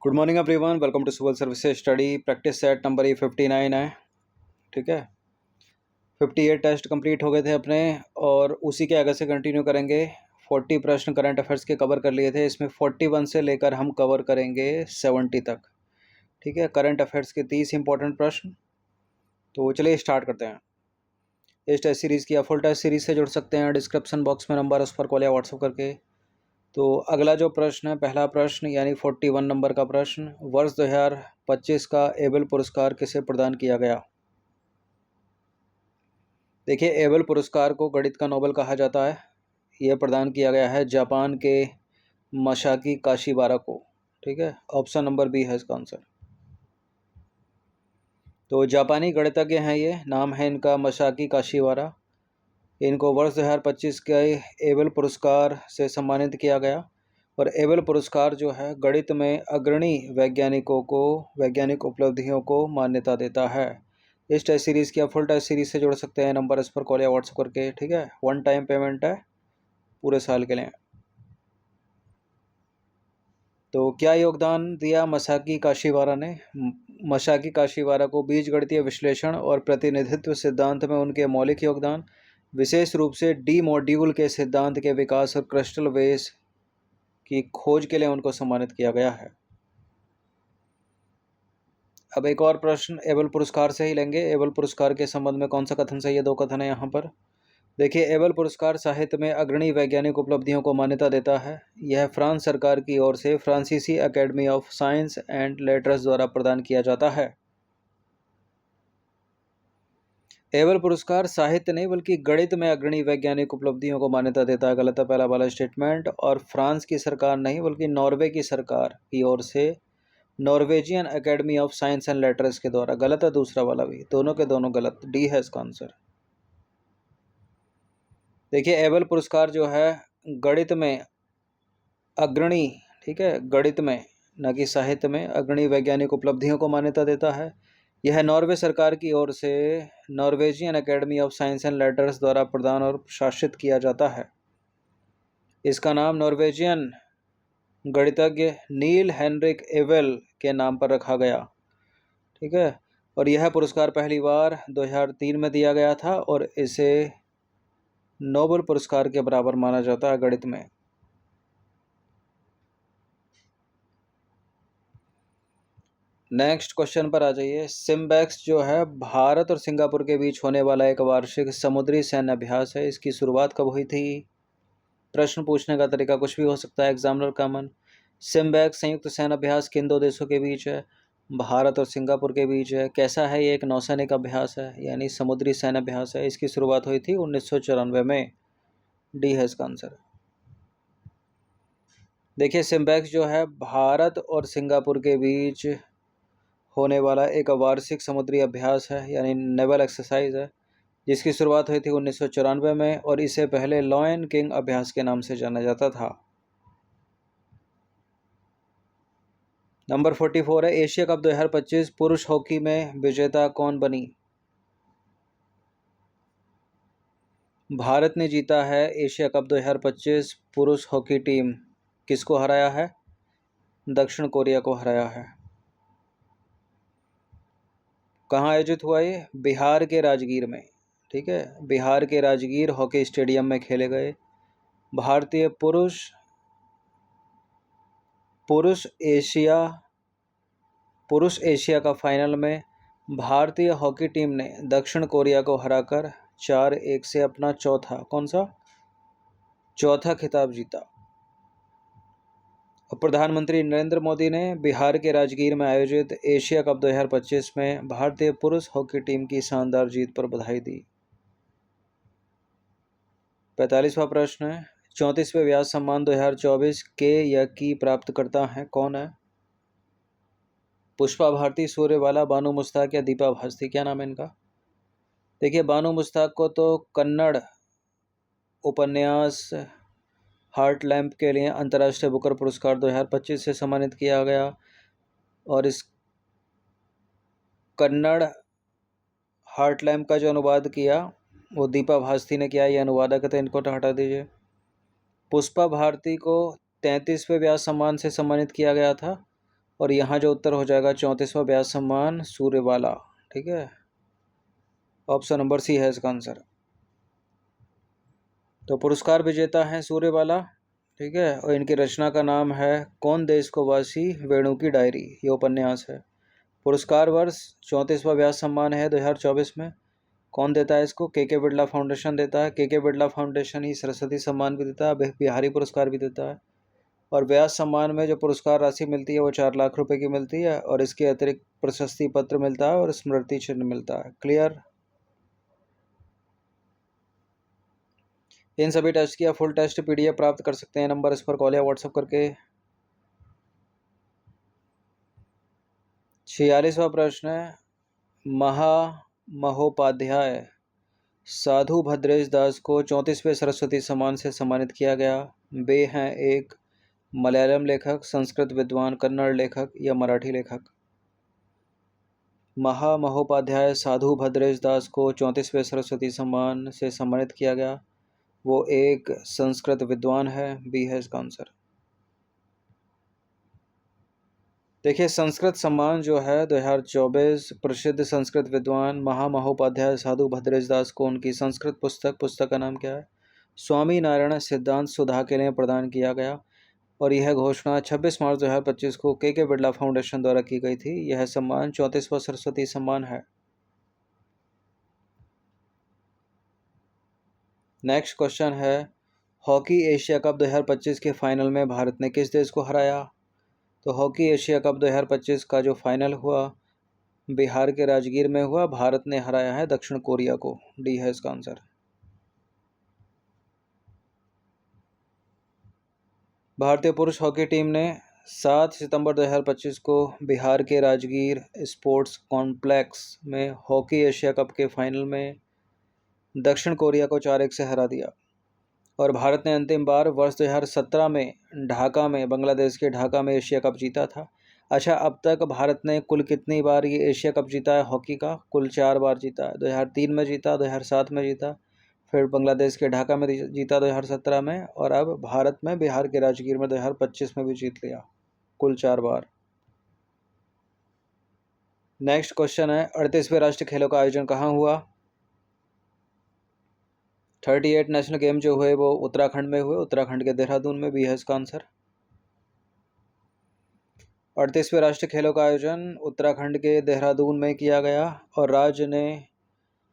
Good morning everyone, welcome to civil services study. Practice set number ये 59 है। ठीक है, 58 टेस्ट कंप्लीट हो गए थे अपने और उसी के आगे से कंटिन्यू करेंगे। 40 प्रश्न करंट अफेयर्स के कवर कर लिए थे, इसमें 41 से लेकर हम कवर करेंगे 70 तक। ठीक है, करंट अफेयर्स के 30 इंपॉर्टेंट प्रश्न। तो चलिए स्टार्ट करते हैं। इस टेस्ट सीरीज़ की या फुल टेस्ट सीरीज़ से जुड़ सकते हैं, डिस्क्रिप्शन बॉक्स में नंबर, उस पर कॉल या व्हाट्सअप करके। तो अगला जो प्रश्न है, पहला प्रश्न यानी 41 नंबर का प्रश्न, वर्ष 2025 का एबल पुरस्कार किसे प्रदान किया गया। देखिए, एबल पुरस्कार को गणित का नोबेल कहा जाता है। यह प्रदान किया गया है जापान के मसाकी काशिवारा को। ठीक है, ऑप्शन नंबर बी है इसका आंसर। तो जापानी गणितज्ञ हैं, ये नाम है इनका मसाकी काशिवारा। इनको वर्ष 2025 के एबल पुरस्कार से सम्मानित किया गया। और एबल पुरस्कार जो है गणित में अग्रणी वैज्ञानिकों को वैज्ञानिक उपलब्धियों को मान्यता देता है। इस टेस्ट सीरीज़ की आप फुल टेस्ट सीरीज़ से जुड़ सकते हैं, नंबर इस पर कॉल या व्हाट्सएप करके। ठीक है, 1 टाइम पेमेंट है पूरे साल के लिए। तो क्या योगदान दिया मसाकी काशिवारा ने। मसाकी काशिवारा को बीजगणितीय विश्लेषण और प्रतिनिधित्व सिद्धांत में उनके मौलिक योगदान, विशेष रूप से डी मॉड्यूल के सिद्धांत के विकास और क्रिस्टल वेव्स की खोज के लिए उनको सम्मानित किया गया है। अब एक और प्रश्न एबल पुरस्कार से ही लेंगे। एबल पुरस्कार के संबंध में कौन सा कथन सही है, दो कथन है यहाँ पर। देखिए, एबल पुरस्कार साहित्य में अग्रणी वैज्ञानिक उपलब्धियों को मान्यता देता है। यह फ्रांस सरकार की ओर से फ्रांसीसी academy of science and letters द्वारा प्रदान किया जाता है। एबल पुरस्कार साहित्य नहीं बल्कि गणित में अग्रणी वैज्ञानिक उपलब्धियों को मान्यता देता है, गलत है पहला वाला स्टेटमेंट। और फ्रांस की सरकार नहीं बल्कि नॉर्वे की सरकार की ओर से Norwegian academy of science and letters के द्वारा, गलत है दूसरा वाला भी, दोनों के दोनों गलत, डी है इसका आंसर। देखिए, एबल पुरस्कार जो है गणित में अग्रणी, ठीक है, गणित में न कि साहित्य में अग्रणी वैज्ञानिक उपलब्धियों को मान्यता देता है। यह नॉर्वे सरकार की ओर से Norwegian academy of science and letters द्वारा प्रदान और शासित किया जाता है। इसका नाम नॉर्वेजियन गणितज्ञ नील हेनरिक एवेल के नाम पर रखा गया। ठीक है, और यह पुरस्कार पहली बार 2003 में दिया गया था और इसे नोबेल पुरस्कार के बराबर माना जाता है गणित में। नेक्स्ट क्वेश्चन पर आ जाइए। सिम्बैक्स जो है भारत और सिंगापुर के बीच होने वाला एक वार्षिक समुद्री सैन्य अभ्यास है। इसकी शुरुआत कब हुई थी। प्रश्न पूछने का तरीका कुछ भी हो सकता है, एग्जामिनर कॉमन। सिम्बैक्स संयुक्त सैन्य अभ्यास किन दो देशों के बीच है, भारत और सिंगापुर के बीच है। कैसा है ये, एक नौसैनिक अभ्यास है यानी समुद्री सैन्य अभ्यास है। इसकी शुरुआत हुई थी 1994 में, डी है इसका आंसर। देखिए, सिम्बैक्स जो है भारत और सिंगापुर के बीच होने वाला एक वार्षिक समुद्री अभ्यास है यानी नेवल एक्सरसाइज है, जिसकी शुरुआत हुई थी 1994 में और इसे पहले लॉयन किंग अभ्यास के नाम से जाना जाता था। नंबर 44 है, एशिया कप 2025 पुरुष हॉकी में विजेता कौन बनी। भारत ने जीता है एशिया कप 2025 पुरुष हॉकी टीम। किसको हराया है, दक्षिण कोरिया को हराया है। कहाँ आयोजित हुआ ये, बिहार के राजगीर में। ठीक है, बिहार के राजगीर हॉकी स्टेडियम में खेले गए भारतीय पुरुष एशिया का फाइनल में भारतीय हॉकी टीम ने दक्षिण कोरिया को हराकर 4-1 से अपना चौथा खिताब जीता। प्रधानमंत्री नरेंद्र मोदी ने बिहार के राजगीर में आयोजित एशिया कप 2025 में भारतीय पुरुष हॉकी टीम की शानदार जीत पर बधाई दी। 45वां प्रश्न है, 34वें व्यास सम्मान 2024 के या की प्राप्तकर्ता हैं, कौन है। पुष्पा भारती, सूर्यबाला, बानू मुस्ताक या दीपा भास्ती, क्या नाम है इनका। देखिए, बानू मुस्ताक को तो कन्नड़ उपन्यास हार्ट लैम्प के लिए अंतर्राष्ट्रीय बुकर पुरस्कार 2025 से सम्मानित किया गया और इस कन्नड़ हार्ट लैम्प का जो अनुवाद किया वो दीपा भास्ती ने किया। ये अनुवादक थे, इनको तो हटा दीजिए। पुष्पा भारती को 33वें व्यास सम्मान से सम्मानित किया गया था और यहाँ जो उत्तर हो जाएगा 34वां व्यास सम्मान सूर्यवाला। ठीक है, ऑप्शन नंबर सी है इसका आंसर। तो पुरस्कार विजेता हैं सूर्यवाला। ठीक है, और इनकी रचना का नाम है कौन देश को वासी वेणु की डायरी, ये उपन्यास है। पुरस्कार वर्ष 34वां व्यास सम्मान है 2024 में। कौन देता है इसको? के बिरला फाउंडेशन देता है। के बिरला फाउंडेशन ही सरस्वती सम्मान भी देता है, बिहारी पुरस्कार भी देता है। और व्यास सम्मान में जो पुरस्कार राशि मिलती है वो 4 लाख रुपए की मिलती है, और इसके अतिरिक्त प्रशस्ति पत्र मिलता है और स्मृति चिन्ह मिलता है। क्लियर? इन सभी टेस्ट की फुल टेस्ट पीडीएफ प्राप्त कर सकते हैं नंबर इस पर कॉल या व्हाट्सएप करके। 46वां प्रश्न है, महोपाध्याय साधु भद्रेश दास को 34वें सरस्वती सम्मान से सम्मानित किया गया। वे हैं एक मलयालम लेखक, संस्कृत विद्वान, कन्नड़ लेखक या मराठी लेखक। महोपाध्याय साधु भद्रेश दास को 34वें सरस्वती सम्मान से सम्मानित किया गया। वो एक संस्कृत विद्वान है। बी है इसका आंसर। देखिए, संस्कृत सम्मान जो है 2024 प्रसिद्ध संस्कृत विद्वान महोपाध्याय साधु भद्रेश दास को उनकी संस्कृत पुस्तक का नाम क्या है? स्वामी नारायण सिद्धांत सुधा के लिए प्रदान किया गया, और यह घोषणा 26 मार्च 2025 को के बिरला फाउंडेशन द्वारा की गई थी। यह सम्मान 34वां सरस्वती सम्मान है। नेक्स्ट क्वेश्चन है, हॉकी एशिया कप 2025 के फाइनल में भारत ने किस देश को हराया? तो हॉकी एशिया कप 2025 का जो फाइनल हुआ बिहार के राजगीर में हुआ। भारत ने हराया है दक्षिण कोरिया को। डी है इसका आंसर। भारतीय पुरुष हॉकी टीम ने 7 सितंबर 2025 को बिहार के राजगीर स्पोर्ट्स कॉम्प्लेक्स में हॉकी एशिया कप के फाइनल में दक्षिण कोरिया को 4-1 से हरा दिया। और भारत ने अंतिम बार वर्ष 2017 में ढाका में, बांग्लादेश के ढाका में एशिया कप जीता था। अच्छा, अब तक भारत ने कुल कितनी बार ये एशिया कप जीता है हॉकी का? कुल 4 बार जीता है। 2003 में जीता, 2007 में जीता, फिर बांग्लादेश के ढाका में जीता 2017 में, और अब भारत में बिहार के राजगीर में 2025 में भी जीत लिया। कुल 4 बार। नेक्स्ट क्वेश्चन है, 38वें राष्ट्रीय खेलों का आयोजन कहाँ हुआ? 38 नेशनल गेम जो हुए वो उत्तराखंड में हुए, उत्तराखंड के देहरादून में। भी है इसका आंसर। 38वें राष्ट्रीय खेलों का आयोजन उत्तराखंड के देहरादून में किया गया, और राज्य ने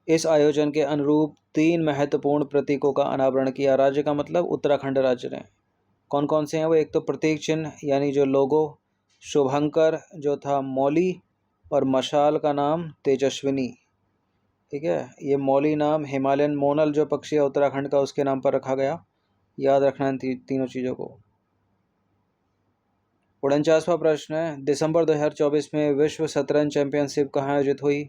इस आयोजन के अनुरूप 3 महत्वपूर्ण प्रतीकों का अनावरण किया। राज्य का मतलब उत्तराखंड राज्य ने। कौन कौन से हैं वो? एक तो प्रतीक चिन्ह यानी जो लोगो, शुभंकर जो था मौली, और मशाल का नाम तेजस्विनी। ठीक है, ये मौली नाम हिमालयन मोनल जो पक्षी है उत्तराखंड का उसके नाम पर रखा गया। याद रखना इन तीनों चीज़ों को। 49वां प्रश्न है, दिसंबर 2024 में विश्व शतरंज चैंपियनशिप कहाँ आयोजित हुई?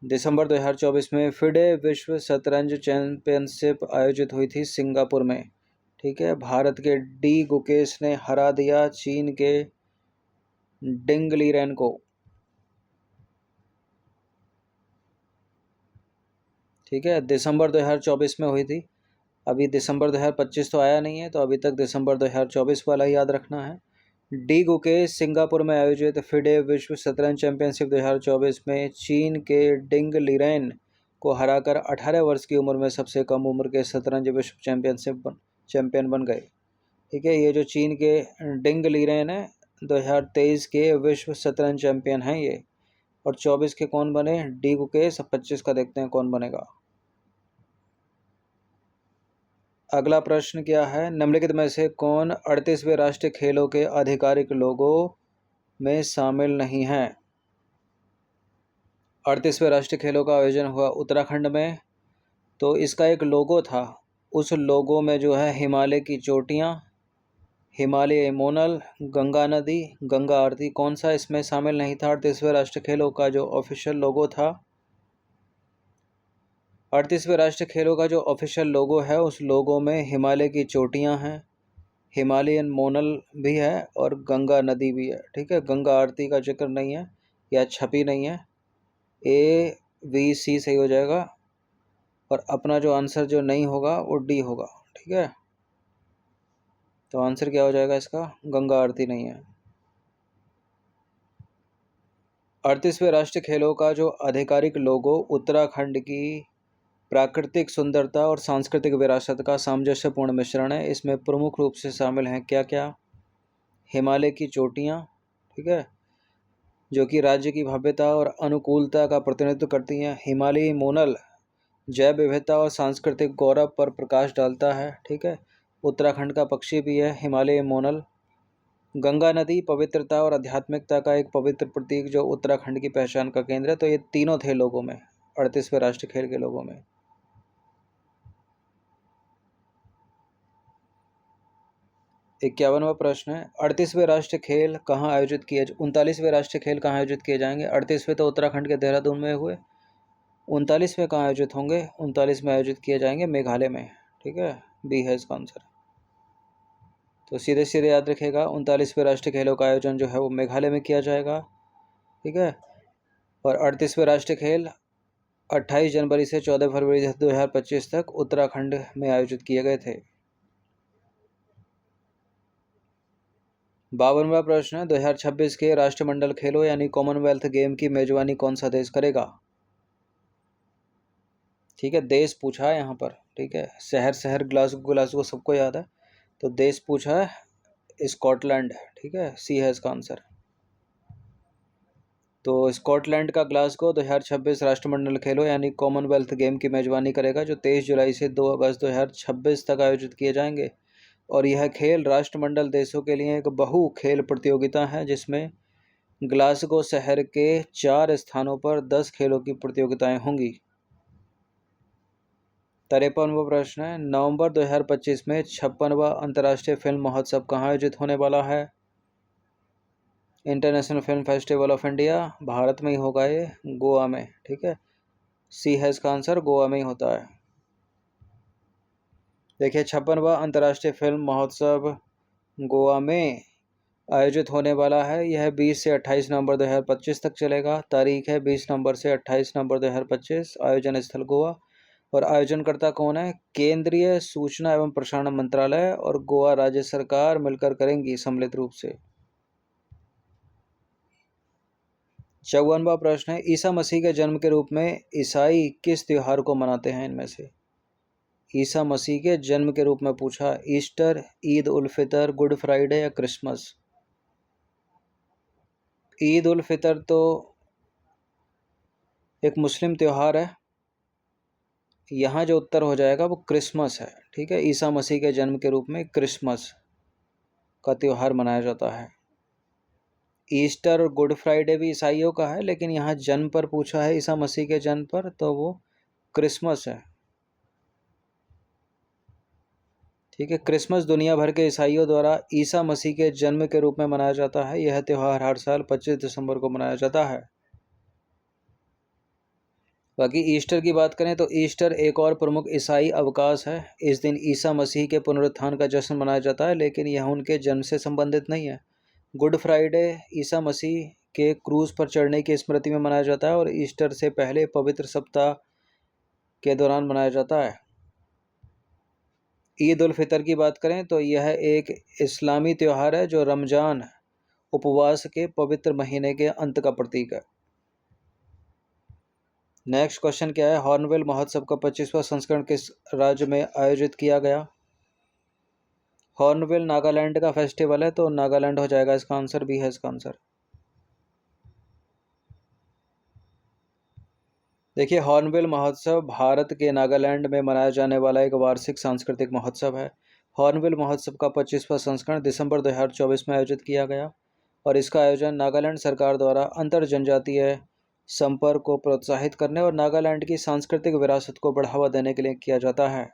दिसंबर 2024 में फिडे विश्व शतरंज चैंपियनशिप आयोजित हुई थी सिंगापुर में। ठीक है, भारत के डी गुकेश ने हरा दिया चीन के डिंग लीरेन को। ठीक है, दिसंबर 2024 में हुई थी। अभी दिसंबर 2025 तो आया नहीं है, तो अभी तक दिसंबर 2024 वाला ही याद रखना है। डी गुकेश सिंगापुर में आयोजित फिडे विश्व शतरंज चैंपियनशिप 2024 में चीन के डिंग लीरेन को हराकर 18 वर्ष की उम्र में सबसे कम उम्र के शतरंज विश्व चैंपियन बन गए। ठीक है, ये जो चीन के डिंग लीरेन है 2023 के विश्व शतरंज चैंपियन हैं ये। और 24 के कौन बने? डी गुकेश। 25 का देखते हैं कौन बनेगा। अगला प्रश्न क्या है, निम्नलिखित में से कौन 38वें राष्ट्रीय खेलों के आधिकारिक लोगों में शामिल नहीं है? 38वें राष्ट्रीय खेलों का आयोजन हुआ उत्तराखंड में, तो इसका एक लोगो था। उस लोगो में जो है हिमालय की चोटियाँ, हिमालय मोनल, गंगा नदी, गंगा आरती, कौन सा इसमें शामिल नहीं था? 38वें राष्ट्रीय खेलों का जो ऑफिशियल लोगो था, 38वें राष्ट्रीय खेलों का जो ऑफिशियल लोगो है उस लोगो में हिमालय की चोटियाँ हैं, हिमालयन मोनल भी है, और गंगा नदी भी है। ठीक है, गंगा आरती का जिक्र नहीं है या छपी नहीं है। ABC सही हो जाएगा, और अपना जो आंसर जो नहीं होगा वो डी होगा। ठीक है, तो आंसर क्या हो जाएगा इसका? गंगा आरती नहीं है। 38वें राष्ट्रीय खेलों का जो आधिकारिक लोगो उत्तराखंड की प्राकृतिक सुंदरता और सांस्कृतिक विरासत का सामंजस्यपूर्ण मिश्रण है। इसमें प्रमुख रूप से शामिल हैं क्या क्या? हिमालय की चोटियाँ, ठीक है, जो कि राज्य की भव्यता और अनुकूलता का प्रतिनिधित्व करती हैं। हिमालयी मोनल जैव विविधता और सांस्कृतिक गौरव पर प्रकाश डालता है, ठीक है। उत्तराखंड का पक्षी भी है हिमालयी मोनल। गंगा नदी पवित्रता और आध्यात्मिकता का एक पवित्र प्रतीक जो उत्तराखंड की पहचान का केंद्र है। तो ये तीनों थे लोगों में, 38वें राष्ट्रीय खेल के लोगों में। 51वां प्रश्न है, 38वें राष्ट्रीय खेल कहाँ आयोजित किए 39वें राष्ट्रीय खेल कहाँ आयोजित किए जाएंगे? 38वें तो उत्तराखंड के देहरादून में हुए। 39वें कहाँ आयोजित होंगे? 39 में आयोजित किए जाएंगे मेघालय में, ठीक है। बी है इसका आंसर। तो सीधे सीधे याद रखिएगा, 39वें राष्ट्रीय खेलों का आयोजन जो है वो मेघालय में किया जाएगा, ठीक है। और 38वें राष्ट्रीय खेल 28 जनवरी से 14 फरवरी 2025 तक उत्तराखंड में आयोजित किए गए थे। 52वां प्रश्न है, 2026 के राष्ट्रमंडल खेलों यानी कॉमनवेल्थ गेम की मेजबानी कौन सा देश करेगा? ठीक है, देश पूछा है यहाँ पर, ठीक है। शहर शहर ग्लासगो ग्लासगो सबको याद है, तो देश पूछा है स्कॉटलैंड, ठीक है। सी है इसका आंसर। तो स्कॉटलैंड का ग्लासगो 2026 राष्ट्रमंडल खेलों यानी कॉमनवेल्थ गेम की मेजबानी करेगा, जो 23 जुलाई से 2 अगस्त 2026 तक आयोजित किए जाएंगे। और यह खेल राष्ट्रमंडल देशों के लिए एक बहु खेल प्रतियोगिता है, जिसमें ग्लासगो शहर के 4 स्थानों पर 10 खेलों की प्रतियोगिताएं होंगी। 53वां प्रश्न है, नवंबर 2025 में 56वां अंतर्राष्ट्रीय फिल्म महोत्सव कहाँ आयोजित होने वाला है? International film festival of India, Bharat में ही होगा ये, गोवा में, ठीक है। सी है इसका आंसर, गोवा में ही होता है। देखिए, 56वां अंतर्राष्ट्रीय फिल्म महोत्सव गोवा में आयोजित होने वाला है। यह 20 से 28 नवंबर 2025 तक चलेगा। तारीख है 20 नवंबर से 28 नवंबर 2025। आयोजन स्थल गोवा। और आयोजनकर्ता कौन है? केंद्रीय सूचना एवं प्रसारण मंत्रालय और गोवा राज्य सरकार मिलकर करेंगी सम्मिलित रूप से। 54वां प्रश्न है, ईसा मसीह के जन्म के रूप में ईसाई किस त्योहार को मनाते हैं इनमें से? ईसा मसीह के जन्म के रूप में पूछा, Easter, Eid ul Fitr, good Friday या क्रिसमस? ईद उल फितर तो एक मुस्लिम त्यौहार है। यहाँ जो उत्तर हो जाएगा वो क्रिसमस है, ठीक है। ईसा मसीह के जन्म के रूप में क्रिसमस का त्यौहार मनाया जाता है। ईस्टर और गुड फ्राइडे भी ईसाइयों का है, लेकिन यहाँ जन्म पर पूछा है ईसा मसीह के जन्म पर, तो वो क्रिसमस है, ठीक है। क्रिसमस दुनिया भर के ईसाइयों द्वारा ईसा मसीह के जन्म के रूप में मनाया जाता है। यह त्यौहार हर साल 25 दिसंबर को मनाया जाता है। बाकी ईस्टर की बात करें तो ईस्टर एक और प्रमुख ईसाई अवकाश है। इस दिन ईसा मसीह के पुनरुत्थान का जश्न मनाया जाता है, लेकिन यह उनके जन्म से संबंधित नहीं है। गुड फ्राइडे ईसा मसीह के क्रूज पर चढ़ने की स्मृति में मनाया जाता है और ईस्टर से पहले पवित्र सप्ताह के दौरान मनाया जाता है। ईद उल फितर की बात करें तो यह एक इस्लामी त्यौहार है जो रमज़ान उपवास के पवित्र महीने के अंत का प्रतीक है। नेक्स्ट क्वेश्चन क्या है, हॉर्नबिल महोत्सव का 25वां संस्करण किस राज्य में आयोजित किया गया? हॉर्नबिल नागालैंड का फेस्टिवल है, तो नागालैंड हो जाएगा इसका आंसर। भी है इसका आंसर। देखिए, हॉर्नबिल महोत्सव भारत के नागालैंड में मनाया जाने वाला एक वार्षिक सांस्कृतिक महोत्सव है। हॉर्नबिल महोत्सव का 25वां संस्करण दिसंबर 2024 में आयोजित किया गया और इसका आयोजन नागालैंड सरकार द्वारा अंतर जनजातीय संपर्क को प्रोत्साहित करने और नागालैंड की सांस्कृतिक विरासत को बढ़ावा देने के लिए किया जाता है।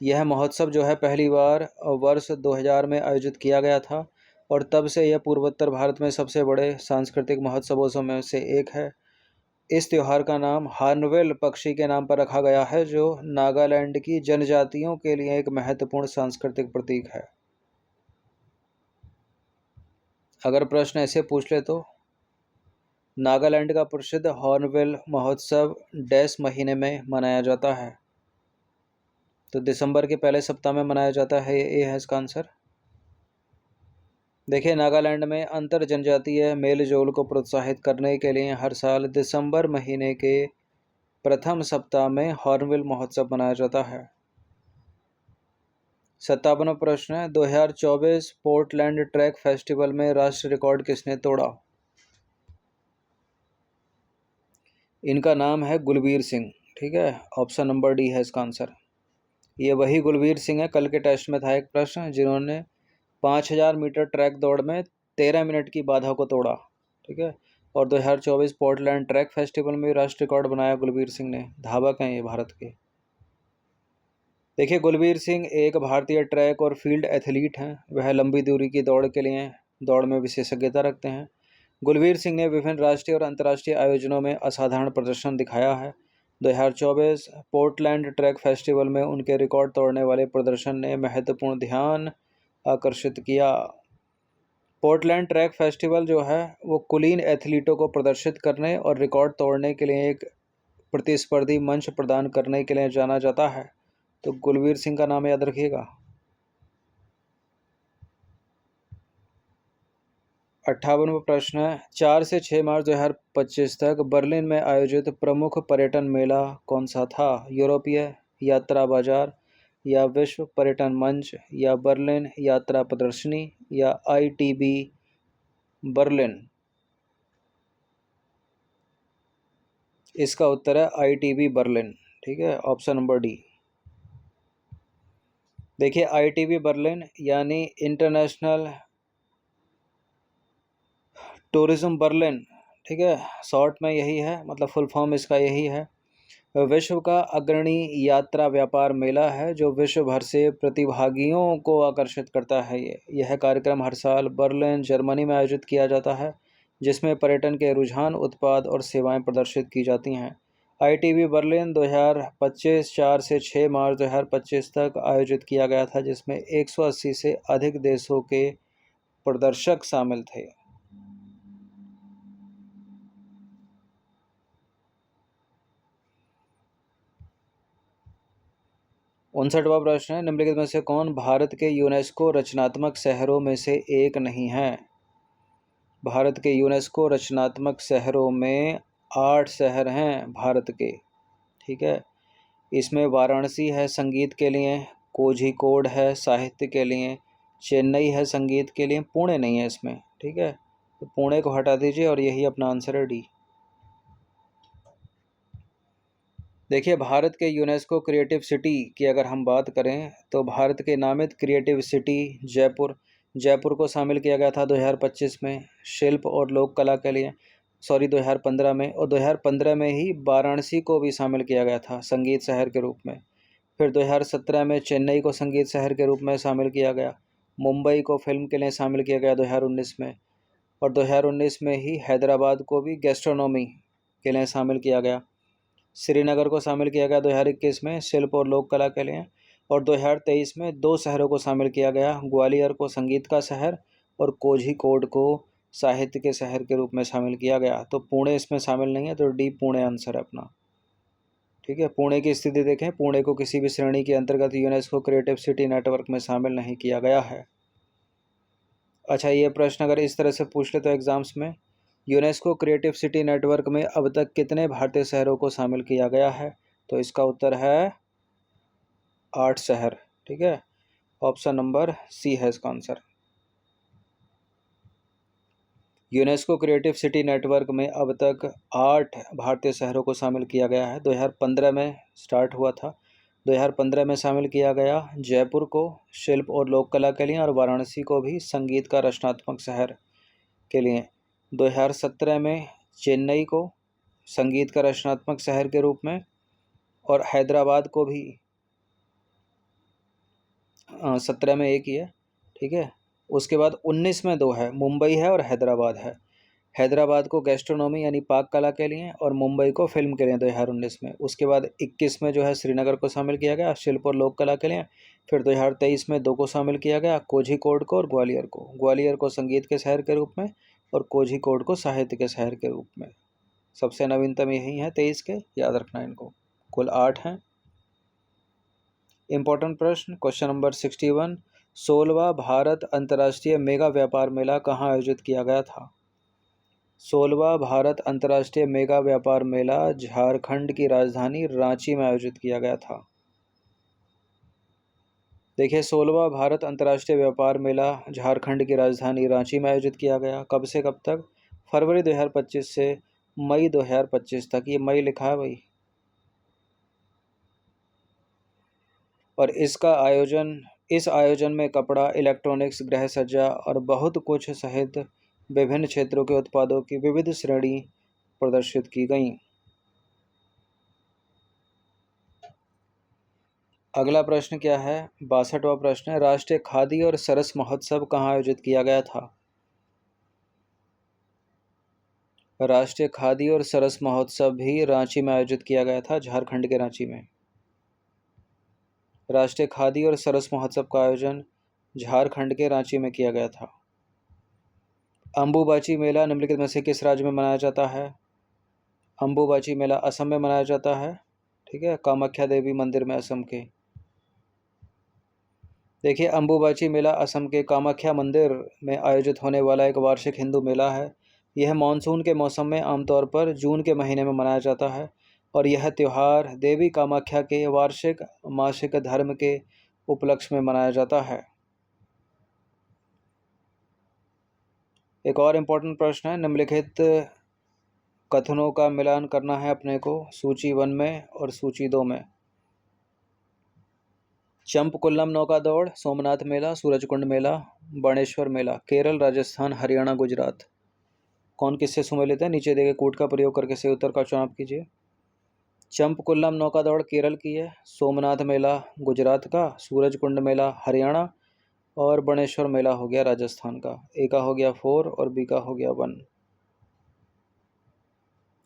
यह महोत्सव जो है पहली बार वर्ष 2000 में आयोजित किया गया था और तब से यह पूर्वोत्तर भारत में सबसे बड़े सांस्कृतिक महोत्सवों में से एक है। इस त्यौहार का नाम हॉर्नबिल पक्षी के नाम पर रखा गया है, जो नागालैंड की जनजातियों के लिए एक महत्वपूर्ण सांस्कृतिक प्रतीक है। अगर प्रश्न ऐसे पूछ ले तो नागालैंड का प्रसिद्ध हॉर्नबिल महोत्सव डैश महीने में मनाया जाता है? तो दिसंबर के पहले सप्ताह में मनाया जाता है, ये है इसका आंसर। देखिए, नागालैंड में अंतर जनजातीय मेल जोल को प्रोत्साहित करने के लिए हर साल दिसंबर महीने के प्रथम सप्ताह में हॉर्नबिल महोत्सव मनाया जाता है। 57वां प्रश्न है, 2024 पोर्टलैंड ट्रैक फेस्टिवल में राष्ट्रीय रिकॉर्ड किसने तोड़ा? इनका नाम है गुलबीर सिंह। ठीक है, ऑप्शन नंबर डी है इसका आंसर। ये वही गुलबीर सिंह है, कल के टेस्ट में था एक प्रश्न, जिन्होंने 5000 मीटर ट्रैक दौड़ में 13 मिनट की बाधा को तोड़ा। ठीक है, और 2024 पोर्टलैंड ट्रैक फेस्टिवल में राष्ट्रीय रिकॉर्ड बनाया गुलबीर सिंह ने। धावक हैं ये भारत के। देखिए, गुलबीर सिंह एक भारतीय ट्रैक और फील्ड एथलीट हैं। वह लंबी दूरी की दौड़ के लिए दौड़ में विशेषज्ञता रखते हैं। गुलबीर सिंह ने विभिन्न राष्ट्रीय और अंतर्राष्ट्रीय आयोजनों में असाधारण प्रदर्शन दिखाया है। 2024 पोर्टलैंड ट्रैक फेस्टिवल में उनके रिकॉर्ड तोड़ने वाले प्रदर्शन ने महत्वपूर्ण ध्यान आकर्षित किया। पोर्टलैंड ट्रैक फेस्टिवल जो है वो कुलीन एथलीटों को प्रदर्शित करने और रिकॉर्ड तोड़ने के लिए एक प्रतिस्पर्धी मंच प्रदान करने के लिए जाना जाता है। तो गुलबीर सिंह का नाम याद रखिएगा। 58वां प्रश्न है, 4 से 6 मार्च 2025 तक बर्लिन में आयोजित प्रमुख पर्यटन मेला कौन सा था? यूरोपीय यात्रा बाजार, या विश्व पर्यटन मंच, या बर्लिन यात्रा प्रदर्शनी, या ITB बर्लिन? इसका उत्तर है ITB बर्लिन। ठीक है, ऑप्शन नंबर डी। देखिए, ITB बर्लिन यानी इंटरनेशनल टूरिज्म बर्लिन, ठीक है, शॉर्ट में यही है, मतलब फुल फॉर्म इसका यही है। विश्व का अग्रणी यात्रा व्यापार मेला है जो विश्व भर से प्रतिभागियों को आकर्षित करता है। यह कार्यक्रम हर साल बर्लिन, जर्मनी में आयोजित किया जाता है, जिसमें पर्यटन के रुझान, उत्पाद और सेवाएं प्रदर्शित की जाती हैं। ITB बर्लिन 2025 4 से 6 मार्च 2025 तक आयोजित किया गया था, जिसमें 180 से अधिक देशों के प्रदर्शक शामिल थे। 59वां प्रश्न है, निम्नलिखित में से कौन भारत के यूनेस्को रचनात्मक शहरों में से एक नहीं है? भारत के यूनेस्को रचनात्मक शहरों में 8 शहर हैं भारत के। ठीक है, इसमें वाराणसी है संगीत के लिए, कोझिकोड है साहित्य के लिए, चेन्नई है संगीत के लिए, पुणे नहीं है इसमें। ठीक है, तो पुणे को हटा दीजिए और यही अपना आंसर है डी। देखिए, भारत के यूनेस्को क्रिएटिव सिटी की अगर हम बात करें तो भारत के नामित क्रिएटिव सिटी जयपुर को शामिल किया गया था 2025 में शिल्प और लोक कला के लिए, 2015 में, और 2015 में ही वाराणसी को भी शामिल किया गया था संगीत शहर के रूप में। फिर 2017 में चेन्नई को संगीत शहर के रूप में शामिल किया गया, मुंबई को फिल्म के लिए शामिल किया गया 2019 में, और 2019 में ही हैदराबाद को भी गैस्ट्रोनॉमी के लिए शामिल किया गया। श्रीनगर को शामिल किया गया 2021 में शिल्प और लोक कला के लिए, और 2023 में 2 शहरों को शामिल किया गया, ग्वालियर को संगीत का शहर और कोझिकोड को साहित्य के शहर के रूप में शामिल किया गया। तो पुणे इसमें शामिल नहीं है, तो डी पुणे आंसर है अपना। ठीक है, पुणे की स्थिति देखें, पुणे को किसी भी श्रेणी के अंतर्गत यूनेस्को क्रिएटिव सिटी नेटवर्क में शामिल नहीं किया गया है। अच्छा, ये प्रश्न अगर इस तरह से पूछ ले तो एग्जाम्स में, यूनेस्को क्रिएटिव सिटी नेटवर्क में अब तक कितने भारतीय शहरों को शामिल किया गया है? तो इसका उत्तर है 8 शहर। ठीक है, ऑप्शन नंबर सी है इसका answer. UNESCO creative city network में अब तक 8 भारतीय शहरों को शामिल किया गया है। 2015 में स्टार्ट हुआ था, 2015 में शामिल किया गया जयपुर को शिल्प और लोक कला के लिए, और वाराणसी को भी संगीत का रचनात्मक शहर के लिए। 2017 में चेन्नई को संगीत का रचनात्मक शहर के रूप में, और हैदराबाद को भी 17 में एक ही है। ठीक है, उसके बाद 19 में 2 है, मुंबई है और हैदराबाद है। हैदराबाद को गैस्ट्रोनॉमी यानी पाक कला के लिए, और मुंबई को फिल्म के लिए 2019 में। उसके बाद 21 में जो है श्रीनगर को शामिल किया गया शिल्प और लोक कला के लिए। फिर 2023 में 2 को शामिल किया गया, कोझिकोड को और ग्वालियर को संगीत के शहर के रूप में, और कोझिकोड को साहित्य के शहर के रूप में। सबसे नवीनतम यही है 23 के, याद रखना इनको। कुल 8 हैं। इम्पोर्टेंट प्रश्न क्वेश्चन नंबर 61, 16वां भारत अंतर्राष्ट्रीय मेगा व्यापार मेला कहाँ आयोजित किया गया था? 16वां भारत अंतर्राष्ट्रीय मेगा व्यापार मेला झारखंड की राजधानी रांची में आयोजित किया गया था। देखिए, 16वां भारत अंतर्राष्ट्रीय व्यापार मेला झारखंड की राजधानी रांची में आयोजित किया गया। कब से कब तक? फरवरी 2025 से मई 2025 तक। ये मई लिखा है भाई। और इस आयोजन में कपड़ा, इलेक्ट्रॉनिक्स, गृह सज्जा और बहुत कुछ सहित विभिन्न क्षेत्रों के उत्पादों की विविध श्रेणी प्रदर्शित की गई। अगला प्रश्न क्या है? 62वां प्रश्न है, राष्ट्रीय खादी और सरस महोत्सव कहाँ आयोजित किया गया था? राष्ट्रीय खादी और सरस महोत्सव भी रांची में आयोजित किया गया था, झारखंड के रांची में। राष्ट्रीय खादी और सरस महोत्सव का आयोजन झारखंड के रांची में किया गया था। अंबुबाची मेला निम्नलिखित में से किस राज्य में मनाया जाता है? अंबुबाची मेला असम में मनाया जाता है। ठीक है, कामाख्या देवी मंदिर में, असम के। देखिए, अंबुबाची मेला असम के कामाख्या मंदिर में आयोजित होने वाला एक वार्षिक हिंदू मेला है। यह मानसून के मौसम में आमतौर पर जून के महीने में मनाया जाता है और यह त्यौहार देवी कामाख्या के वार्षिक मासिक धर्म के उपलक्ष्य में मनाया जाता है। एक और इम्पोर्टेंट प्रश्न है, निम्नलिखित कथनों का मिलान करना है अपने को सूची 1 में और सूची 2 में। चंपकुल्लम नौका दौड़, सोमनाथ मेला, सूरजकुंड मेला, बाणेश्वर मेला, केरल, राजस्थान, हरियाणा, गुजरात। कौन किससे सुमेलित है? नीचे दिए गए कूट का प्रयोग करके सही उत्तर का चुनाव कीजिए। चंपकुल्लम नौका दौड़ केरल की है, सोमनाथ मेला गुजरात का, सूरजकुंड मेला हरियाणा और बाणेश्वर मेला हो गया राजस्थान का। ए का हो गया 4 और बी का हो गया 1।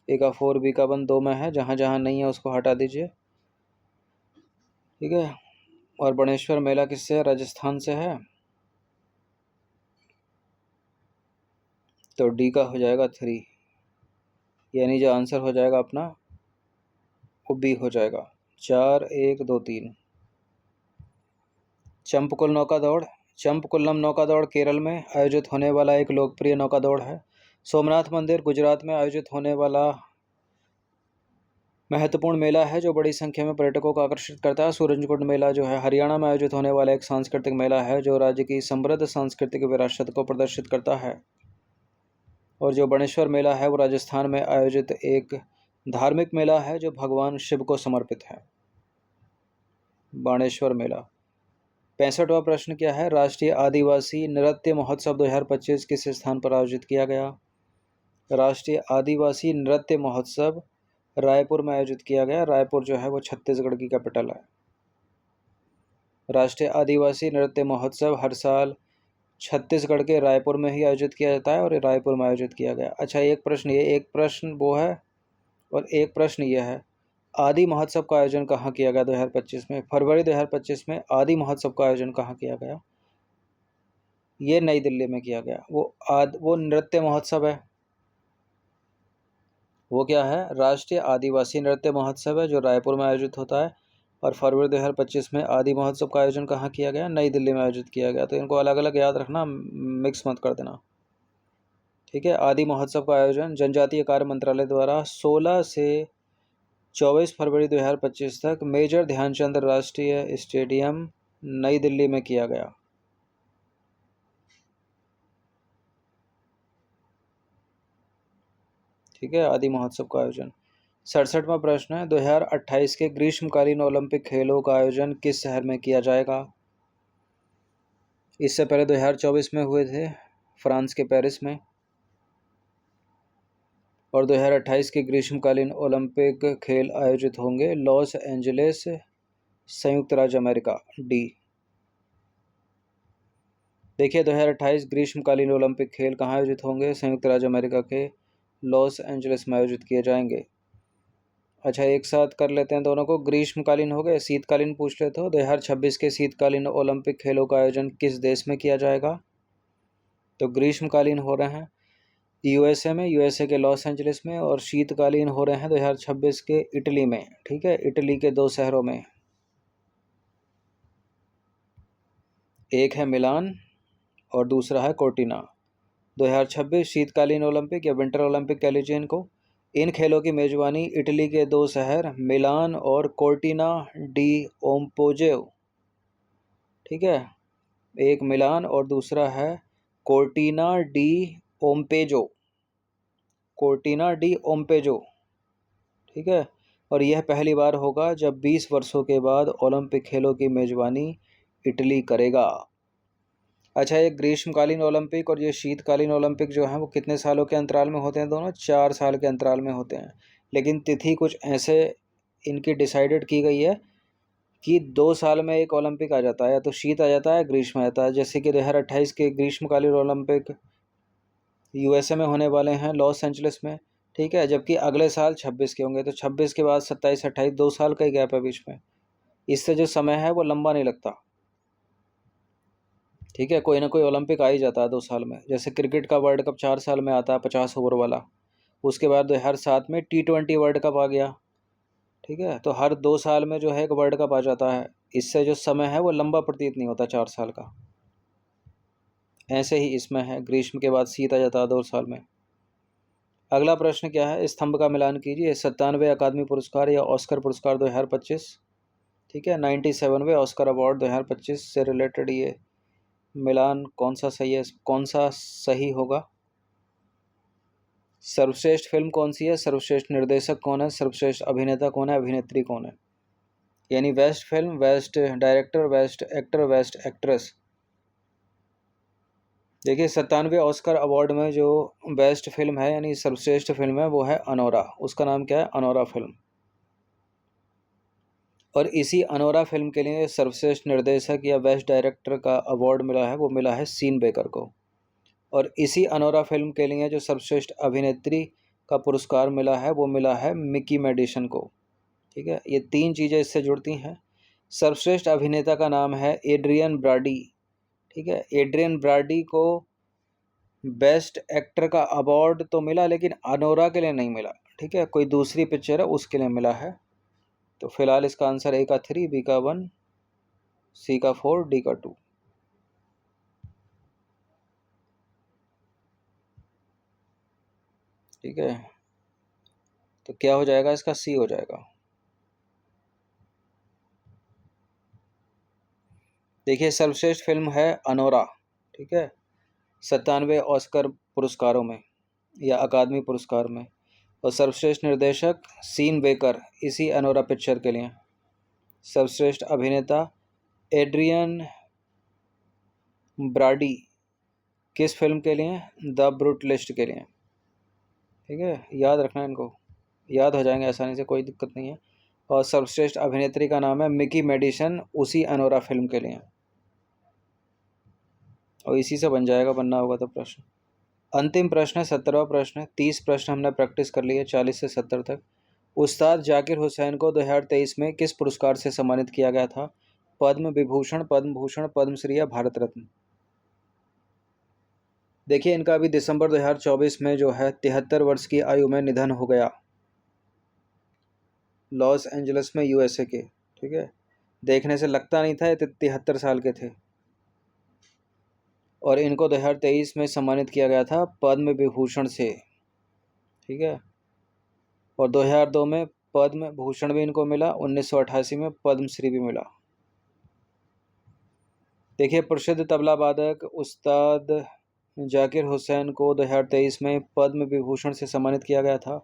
ए का 4, बी का 1 दो में है, जहाँ जहाँ नहीं है उसको हटा दीजिए। ठीक है, और बाणेश्वर मेला किससे है? राजस्थान से है, तो डी का हो जाएगा 3, यानी जो आंसर हो जाएगा अपना वो बी हो जाएगा। 4, 1, 2, 3। चंपकुल्लम नौका दौड़ केरल में आयोजित होने वाला एक लोकप्रिय नौका दौड़ है। सोमनाथ मंदिर गुजरात में आयोजित होने वाला महत्वपूर्ण मेला है जो बड़ी संख्या में पर्यटकों को आकर्षित करता है। सूरजकुंड मेला जो है हरियाणा में आयोजित होने वाला एक सांस्कृतिक मेला है जो राज्य की समृद्ध सांस्कृतिक विरासत को प्रदर्शित करता है। और जो बाणेश्वर मेला है वो राजस्थान में आयोजित एक धार्मिक मेला है जो भगवान शिव को समर्पित है। बाणेश्वर मेला। 65वां प्रश्न क्या है? राष्ट्रीय आदिवासी नृत्य महोत्सव 2025 किस स्थान पर आयोजित किया गया? राष्ट्रीय आदिवासी नृत्य महोत्सव रायपुर में आयोजित किया गया। रायपुर जो है वो छत्तीसगढ़ की कैपिटल है। राष्ट्रीय आदिवासी नृत्य महोत्सव हर साल छत्तीसगढ़ के रायपुर में ही आयोजित किया जाता है और ये रायपुर में आयोजित किया गया। अच्छा, एक प्रश्न वो है और एक प्रश्न ये है, आदि महोत्सव का आयोजन कहाँ किया गया 2025 में? फरवरी 2025 में आदि महोत्सव का आयोजन कहाँ किया गया? ये नई दिल्ली में किया गया। वो नृत्य महोत्सव है। वो क्या है? राष्ट्रीय आदिवासी नृत्य महोत्सव है जो रायपुर में आयोजित होता है। और फरवरी 2025 में आदि महोत्सव का आयोजन कहाँ किया गया? नई दिल्ली में आयोजित किया गया। तो इनको अलग अलग याद रखना, मिक्स मत कर देना। ठीक है, आदि महोत्सव का आयोजन जनजातीय कार्य मंत्रालय द्वारा 16 से 24 फरवरी 2025 तक मेजर ध्यानचंद राष्ट्रीय स्टेडियम नई दिल्ली में किया गया। ठीक है, आदि महोत्सव का आयोजन। 67वां प्रश्न है, 2028 के ग्रीष्मकालीन ओलंपिक खेलों का आयोजन किस शहर में किया जाएगा? इससे पहले 2024 में हुए थे फ्रांस के पेरिस में, और 2028 के ग्रीष्मकालीन ओलंपिक खेल आयोजित होंगे लॉस एंजलिस, संयुक्त राज्य अमेरिका। डी। देखिए, 2028 ग्रीष्मकालीन ओलंपिक खेल कहाँ आयोजित होंगे? संयुक्त राज्य अमेरिका के लॉस एंजलिस में आयोजित किए जाएंगे। अच्छा, एक साथ कर लेते हैं दोनों को। ग्रीष्मकालीन हो गए, शीतकालीन पूछ लेते हो। 2026 के शीतकालीन ओलंपिक खेलों का आयोजन किस देश में किया जाएगा? तो ग्रीष्मकालीन हो रहे हैं यूएसए में, यूएसए के लॉस एंजलिस में, और शीतकालीन हो रहे हैं 2026 के इटली में। ठीक है, इटली के 2 शहरों में। एक है मिलान और दूसरा है कोर्टिना। 2026 शीतकालीन ओलंपिक या विंटर ओलंपिक कह लीजिए इनको। इन खेलों की मेजबानी इटली के दो शहर मिलान और कोर्टिना डी ओम्पोजेव, ठीक है, एक मिलान और दूसरा है कोर्टिना डी ओम्पेजो, कोर्टिना डी ओम्पेजो, ठीक है। और यह पहली बार होगा जब 20 वर्षों के बाद ओलंपिक खेलों की मेजबानी इटली करेगा। अच्छा, ये ग्रीष्मकालीन ओलंपिक और ये शीतकालीन ओलंपिक जो है वो कितने सालों के अंतराल में होते हैं? दोनों 4 साल के अंतराल में होते हैं, लेकिन तिथि कुछ ऐसे इनकी डिसाइडेड की गई है कि 2 साल में एक ओलंपिक आ जाता है, या तो शीत आ जाता है ग्रीष्म आ जाता है। जैसे कि 2028 के ग्रीष्मकालीन ओलंपिक यूएसए में होने वाले हैं, लॉस एंजलिस में, ठीक है, जबकि अगले साल 26 के होंगे। तो 26 के बाद 27, 28, 2 साल का ही गैप है बीच में। इससे जो समय है वो लंबा नहीं लगता, ठीक है। कोई ना कोई ओलंपिक आ ही जाता है 2 साल में। जैसे क्रिकेट का वर्ल्ड कप 4 साल में आता है, 50 ओवर वाला। उसके बाद 2007 में T20 वर्ल्ड कप आ गया, ठीक है। तो हर 2 साल में जो है एक वर्ल्ड कप आ जाता है। इससे जो समय है वो लंबा प्रतीत नहीं होता 4 साल का। ऐसे ही इसमें है, ग्रीष्म के बाद शीत आ जाता है 2 साल में। अगला प्रश्न क्या है? स्तंभ का मिलान कीजिए। 97वें अकादमी पुरस्कार या ऑस्कर पुरस्कार 2025, ठीक है, 97वें ऑस्कर अवार्ड 2025 से रिलेटेड ये मिलान कौन सा सही है, कौन सा सही होगा? सर्वश्रेष्ठ फिल्म कौन सी है? सर्वश्रेष्ठ निर्देशक कौन है? सर्वश्रेष्ठ अभिनेता कौन है? अभिनेत्री कौन है? यानी best film, best director, best actor, best actress. देखिए 97वें ऑस्कर अवार्ड में जो बेस्ट फिल्म है यानी सर्वश्रेष्ठ फिल्म है वो है अनोरा। उसका नाम क्या है? Anora film. और इसी अनोरा फिल्म के लिए सर्वश्रेष्ठ निर्देशक या बेस्ट डायरेक्टर का अवार्ड मिला है, वो मिला है सीन बेकर को। और इसी अनोरा फिल्म के लिए जो सर्वश्रेष्ठ अभिनेत्री का पुरस्कार मिला है वो मिला है मिकी मेडिसन को, ठीक है। ये 3 चीज़ें इससे जुड़ती हैं। सर्वश्रेष्ठ अभिनेता का नाम है एड्रियन ब्राडी, ठीक है। एड्रियन ब्राडी को बेस्ट एक्टर का अवार्ड तो मिला लेकिन अनोरा के लिए नहीं मिला, ठीक है। कोई दूसरी पिक्चर है उसके लिए मिला है। तो फिलहाल इसका आंसर ए का 3, बी का 1, सी का 4, डी का 2, ठीक है। तो क्या हो जाएगा? इसका सी हो जाएगा। देखिए सर्वश्रेष्ठ फिल्म है अनोरा, ठीक है, 97 ऑस्कर पुरस्कारों में या अकादमी पुरस्कार में। और सर्वश्रेष्ठ निर्देशक सीन बेकर इसी अनोरा पिक्चर के लिए। सर्वश्रेष्ठ अभिनेता एड्रियन ब्राडी किस फिल्म के लिए? द ब्रूटलिस्ट के लिए, ठीक है। याद रखना, इनको याद हो जाएंगे आसानी से, कोई दिक्कत नहीं है। और सर्वश्रेष्ठ अभिनेत्री का नाम है मिकी मेडिसन, उसी अनोरा फिल्म के लिए। और इसी से बन जाएगा, बनना होगा तो प्रश्न। अंतिम प्रश्न है 17वां प्रश्न है। 30 प्रश्न हमने प्रैक्टिस कर लिए 40 से 70 तक। उस्ताद जाकिर हुसैन को 2023 में किस पुरस्कार से सम्मानित किया गया था? पद्म विभूषण, पद्म भूषण, पद्मश्री या भारत रत्न? देखिए इनका अभी दिसंबर 2024 में जो है 73 वर्ष की आयु में निधन हो गया, लॉस एंजलिस में, यूएसए के, ठीक है। देखने से लगता नहीं था ये 73 साल के थे। और इनको 2023 में सम्मानित किया गया था पद्म विभूषण से, ठीक है। और 2002 में पद्म भूषण भी इनको मिला, 1988 में पद्मश्री भी मिला। देखिए प्रसिद्ध तबला वादक उस्ताद जाकिर हुसैन को 2023 में पद्म विभूषण से सम्मानित किया गया था।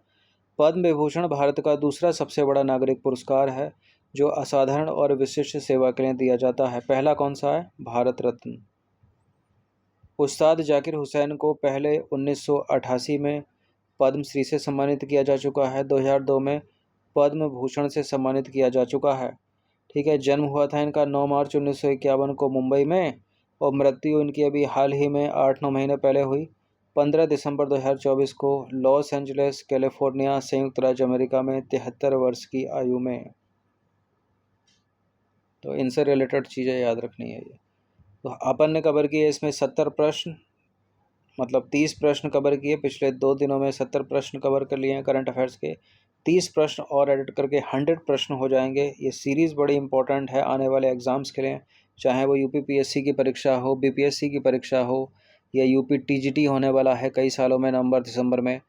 पद्म विभूषण भारत का दूसरा सबसे बड़ा नागरिक पुरस्कार है जो असाधारण और विशिष्ट सेवा के लिए दिया जाता है। पहला कौन सा है? भारत रत्न। उस्ताद जाकिर हुसैन को पहले 1988 में पद्मश्री से सम्मानित किया जा चुका है, 2002 में पद्म भूषण से सम्मानित किया जा चुका है, ठीक है। जन्म हुआ था इनका 9 मार्च 1951 को मुंबई में, और मृत्यु इनकी अभी हाल ही में 8-9 महीने पहले हुई, 15 दिसंबर 2024 को लॉस एंजलिस, कैलिफोर्निया, संयुक्त राज्य अमेरिका में 73 वर्ष की आयु में। तो इनसे रिलेटेड चीज़ें याद रखनी है ये। तो अपन ने कवर किए इसमें 70 प्रश्न, मतलब 30 प्रश्न कवर किए। पिछले 2 दिनों में 70 प्रश्न कवर कर लिए हैं करंट अफेयर्स के। 30 प्रश्न और एडिट करके 100 प्रश्न हो जाएंगे। ये सीरीज़ बड़ी इंपॉर्टेंट है आने वाले एग्ज़ाम्स के लिए, चाहे वो यूपी पीएससी की परीक्षा हो, बीपीएससी की परीक्षा हो, या यूपी टीजीटी होने वाला है कई सालों में नवंबर दिसंबर में,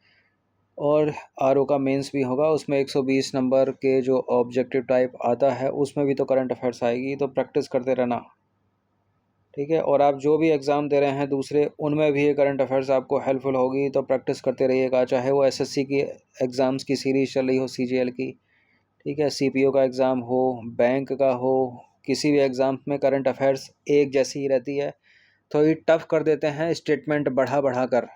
और आरओ का मेंस भी होगा, उसमें 120 नंबर के जो ऑब्जेक्टिव टाइप आता है उसमें भी तो करंट अफेयर्स आएगी। तो प्रैक्टिस करते रहना, ठीक है। और आप जो भी एग्ज़ाम दे रहे हैं दूसरे, उनमें भी ये करंट अफेयर्स आपको हेल्पफुल होगी, तो प्रैक्टिस करते रहिएगा। चाहे वो एसएससी की एग्ज़ाम्स की सीरीज़ चल रही हो, सीजीएल की, ठीक है, सीपीओ का एग्ज़ाम हो, बैंक का हो, किसी भी एग्ज़ाम में करंट अफेयर्स एक जैसी ही रहती है। थोड़ी टफ कर देते हैं स्टेटमेंट बढ़ा बढ़ा कर,